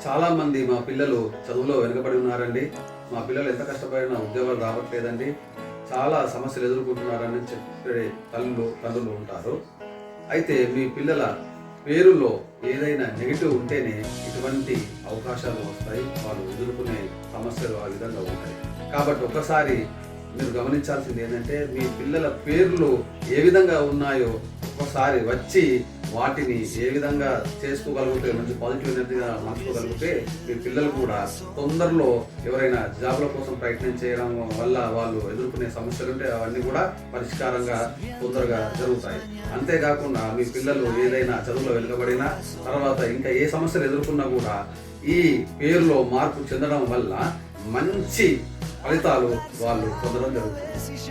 చాలామంది మా పిల్లలు చదువులో వెనుకబడి ఉన్నారండి. మా పిల్లలు ఎంత కష్టపడినా ఉద్యోగాలు రావట్లేదండి. చాలా సమస్యలు ఎదుర్కొంటున్నారని చెప్పే తండ్రులు ఉంటారు. అయితే మీ పిల్లల పేరులో ఏదైనా నెగిటివ్ ఉంటేనే ఇటువంటి అవకాశాలు వస్తాయి. వాళ్ళు ఎదుర్కొనే సమస్యలు ఆ విధంగా ఉంటాయి. కాబట్టి ఒక్కసారి మీరు గమనించాల్సింది ఏంటంటే, మీ పిల్లల పేర్లు ఏ విధంగా ఉన్నాయో ఒక్కసారి వచ్చి వాటిని ఏ విధంగా చేసుకోగలిగితే, మంచి పాజిటివ్ ఎనర్జీగా మార్చుకోగలిగితే, మీ పిల్లలు కూడా తొందరలో ఎవరైనా జాబ్ల కోసం ప్రయత్నం చేయడం వల్ల వాళ్ళు ఎదుర్కొనే సమస్యలు ఉంటే అవన్నీ కూడా పరిష్కారంగా తొందరగా జరుగుతాయి. అంతేకాకుండా మీ పిల్లలు ఏదైనా చదువులో వెనుకబడినా, తర్వాత ఇంకా ఏ సమస్యలు ఎదుర్కొన్నా కూడా ఈ పేరులో మార్పు చెందడం వల్ల మంచి ఫలితాలు వాళ్ళు పొందడం జరుగుతుంది.